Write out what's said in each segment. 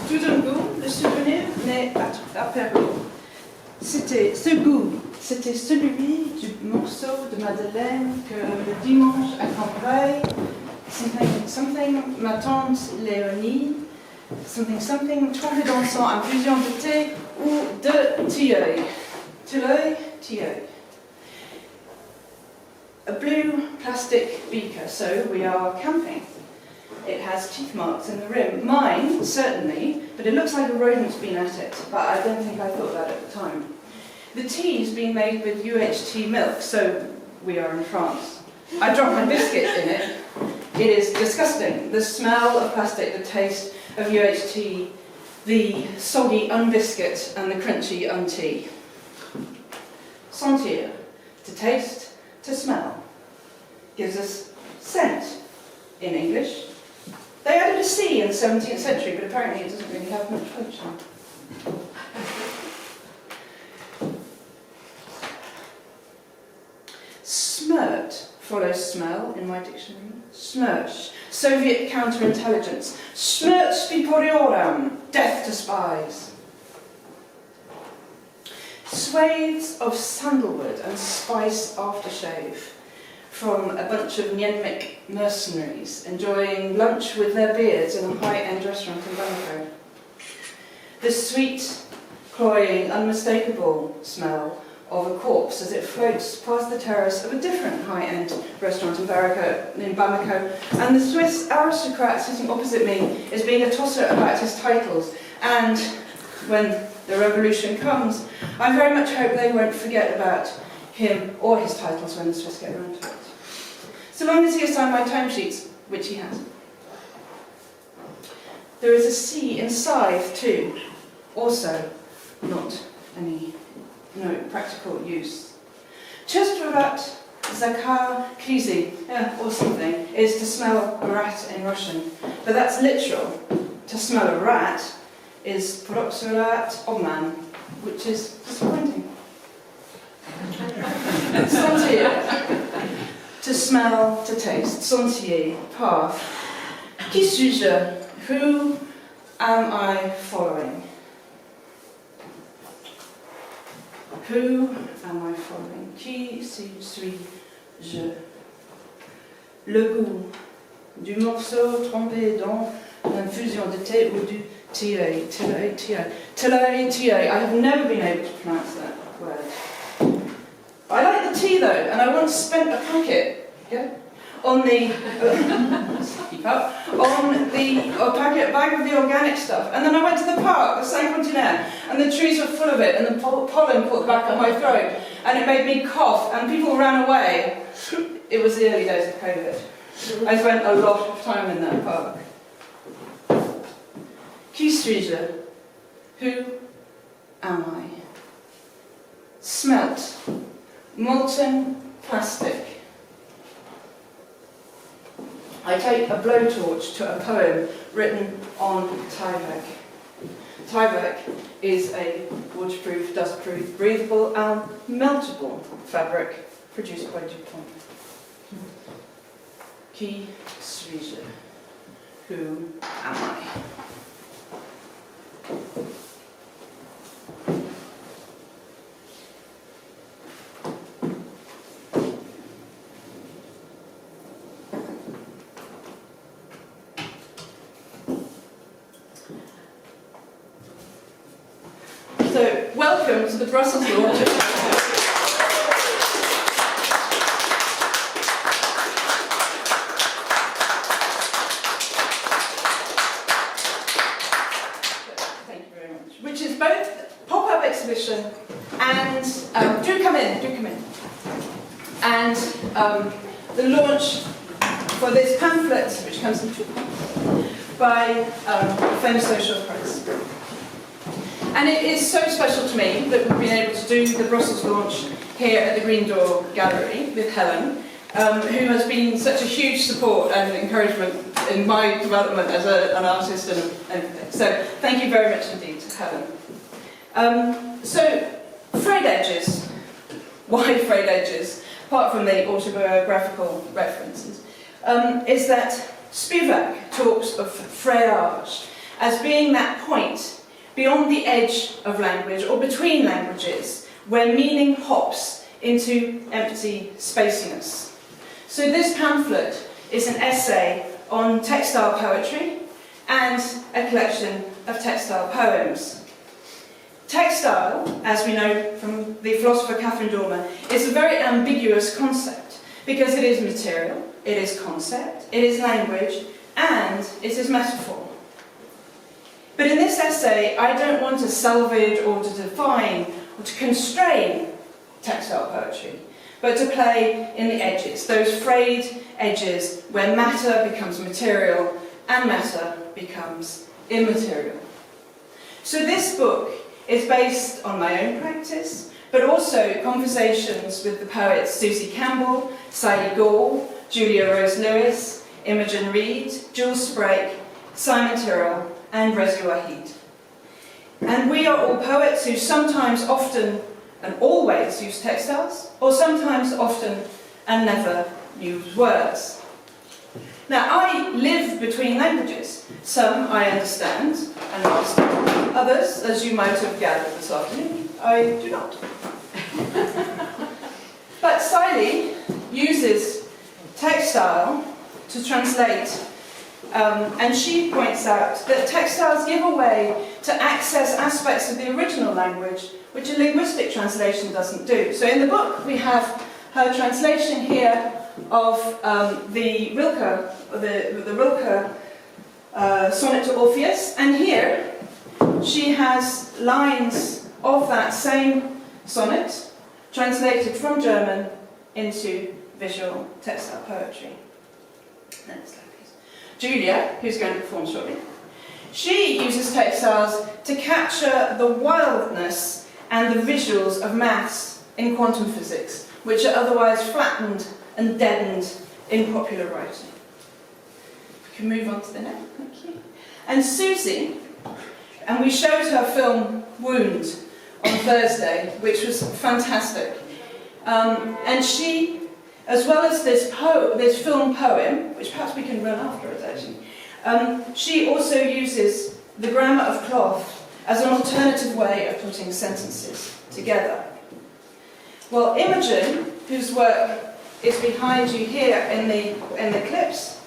Tout d'un coup, le souvenir m'est apparu. C'était ce goût, c'était celui du morceau de Madeleine que le dimanche à Camarade, something, ma tante Léonie, something, trempé dans son infusion de thé ou de tilleul. Tilleul. A blue plastic beaker, so we are camping. It has teeth marks in the rim. Mine, certainly, but it looks like a rodent's been at it, but I don't think I thought that at the time. The tea's being made with UHT milk, so we are in France. I dropped my biscuit in it. It is disgusting. The smell of plastic, the taste of UHT, the soggy unbiscuit and the crunchy untea. Sentir, to taste, to smell, gives us scent in English. They added a C in the 17th century, but apparently it doesn't really have much function. Smirt follows smell in my dictionary. Smirch, Soviet counterintelligence. Smirt spiporiorum, death to spies. Swathes of sandalwood and spice aftershave from a bunch of Myanmar mercenaries enjoying lunch with their beards in a high-end restaurant in Bamako. The sweet, cloying, unmistakable smell of a corpse as it floats past the terrace of a different high-end restaurant in Bamako, and the Swiss aristocrat sitting opposite me is being a tosser about his titles, and when the revolution comes, I very much hope they won't forget about him or his titles when the Swiss get around to it. So long as he has signed my timesheets, which he has. There is a C in scythe too, also not no practical use. Chestovat zakar krizi, or something, is to smell a rat in Russian, but that's literal. To smell a rat is proxurat obman, which is disappointing. Sentir, to smell, to taste. Sentier, path. Qui suis-je? Who am I following? Who am I following? Qui suis-je? Le goût du morceau trempé dans l'infusion de thé ou du tilleul. I have never been able to pronounce that word. I like the tea though, and I once spent a packet, on the bag of the organic stuff, and then I went to the park, the Saint-Continent, and the trees were full of it, and the pollen caught the back of my throat, and it made me cough, and people ran away. It was the early days of COVID. I spent a lot of time in that park. Qui suis-je? Who am I? Smelt. Molten plastic. I take a blowtorch to a poem written on Tyvek. Tyvek is a waterproof, dustproof, breathable and meltable fabric produced by DuPont. Qui suis-je? Who am I? So, welcome to the Brussels launch. Thank you very much. Which is both pop-up exhibition and do come in. And the launch for this pamphlet, which comes in 2 parts, by Femmesocial Press. And it is so special to me that we've been able to do the Brussels launch here at the Green Door Gallery with Helen, who has been such a huge support and encouragement in my development as an artist and everything. So thank you very much indeed to Helen. So, frayed edges. Why frayed edges? Apart from the autobiographical references, is that Spivak talks of frayage as being that point beyond the edge of language or between languages where meaning hops into empty spaciness. So this pamphlet is an essay on textile poetry and a collection of textile poems. Textile, as we know from the philosopher Catherine Dormer, is a very ambiguous concept because it is material, it is concept, it is language, and it is metaphor. But in this essay, I don't want to salvage or to define or to constrain textile poetry, but to play in the edges, those frayed edges where matter becomes material and matter becomes immaterial. So this book is based on my own practice, but also conversations with the poets Susie Campbell, Sally Gore, Julia Rose Lewis, Imogen Reed, Jules Sprake, Simon Tyrrell, and Reza Wahid. And we are all poets who sometimes, often, and always use textiles, or sometimes, often, and never use words. Now, I live between languages. Some I understand and master. Others, as you might have gathered this afternoon, I do not. But Sally uses textile to translate, and she points out that textiles give a way to access aspects of the original language which a linguistic translation doesn't do. So in the book we have her translation here of the Rilke, the Rilke sonnet to Orpheus, and here she has lines of that same sonnet translated from German into visual textile poetry. Next slide, please. Julia, who's going to perform shortly, she uses textiles to capture the wildness and the visuals of maths in quantum physics, which are otherwise flattened and deadened in popular writing. We can move on to the next, thank you. And Susie, and we showed her film Wound on Thursday, which was fantastic. And she, as well as this film poem, which perhaps we can run afterwards actually, she also uses the grammar of cloth as an alternative way of putting sentences together. Well, Imogen, whose work is behind you here in the clips,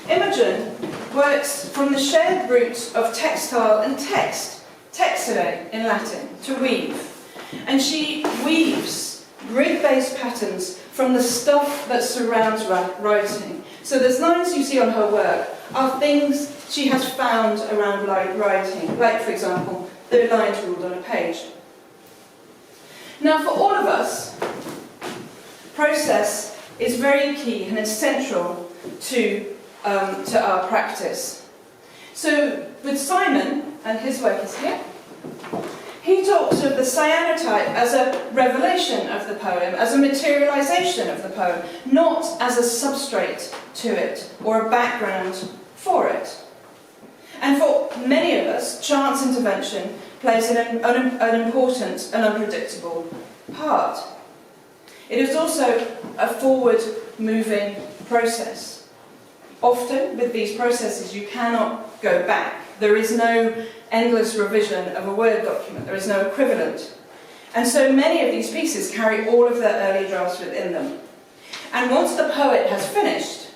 Imogen works from the shared roots of textile and text, texere in Latin, to weave. And she weaves grid-based patterns from the stuff that surrounds writing. So those lines you see on her work are things she has found around writing, like, for example, the lines ruled on a page. Now, for all of us, process is very key and is central to our practice. So, with Simon, and his work is here, he talks of the cyanotype as a revelation of the poem, as a materialization of the poem, not as a substrate to it or a background for it. And for many of us, chance intervention plays an important and unpredictable part. It is also a forward-moving process. Often, with these processes, you cannot go back. There is no endless revision of a Word document. There is no equivalent. And so many of these pieces carry all of their early drafts within them. And once the poet has finished,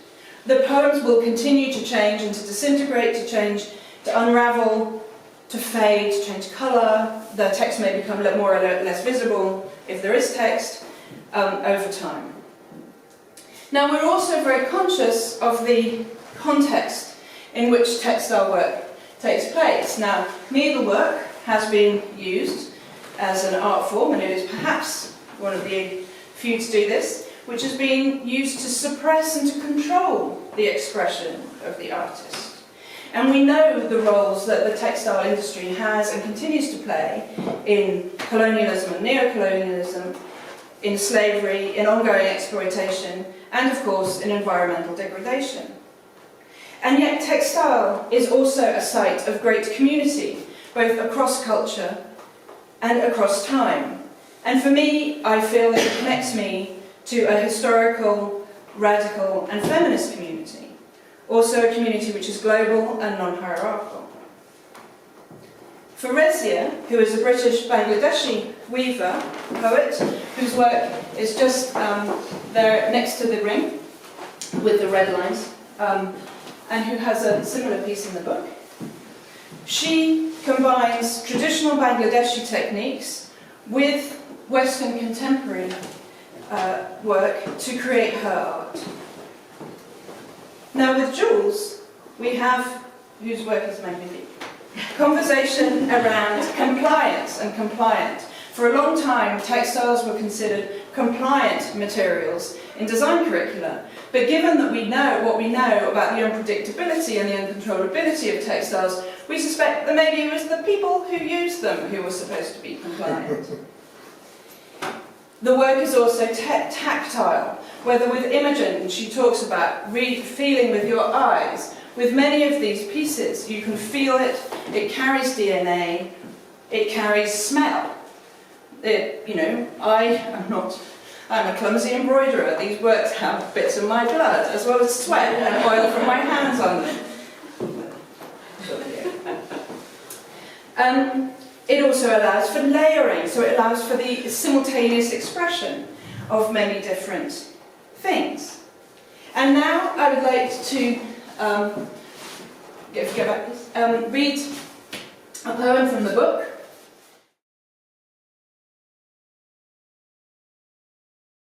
the poems will continue to change and to disintegrate, to change, to unravel, to fade, to change colour. The text may become more or less visible, if there is text, over time. Now, we're also very conscious of the context in which textile work takes place. Now, needlework has been used as an art form, and it is perhaps one of the few to do this, which has been used to suppress and to control the expression of the artist. And we know the roles that the textile industry has and continues to play in colonialism and neocolonialism, in slavery, in ongoing exploitation, and of course in environmental degradation. And yet textile is also a site of great community, both across culture and across time. And for me, I feel that it connects me to a historical, radical and feminist community. Also a community which is global and non-hierarchical. Faurecia, who is a British Bangladeshi weaver, poet, whose work is just there next to the ring with the red lines, and who has a similar piece in the book. She combines traditional Bangladeshi techniques with Western contemporary work to create her art. Now with Jules, we have, whose work is magnifique, conversation around compliance and compliant. For a long time, textiles were considered compliant materials in design curricula. But given that we know what we know about the unpredictability and the uncontrollability of textiles, we suspect that maybe it was the people who used them who were supposed to be compliant. The work is also tactile, whether with Imogen, she talks about feeling with your eyes. With many of these pieces, you can feel it, it carries DNA, it carries smell. I'm a clumsy embroiderer. These works have bits of my blood, as well as sweat and oil from my hands on them. It also allows for layering, so it allows for the simultaneous expression of many different things. And now I would like to read a poem from the book,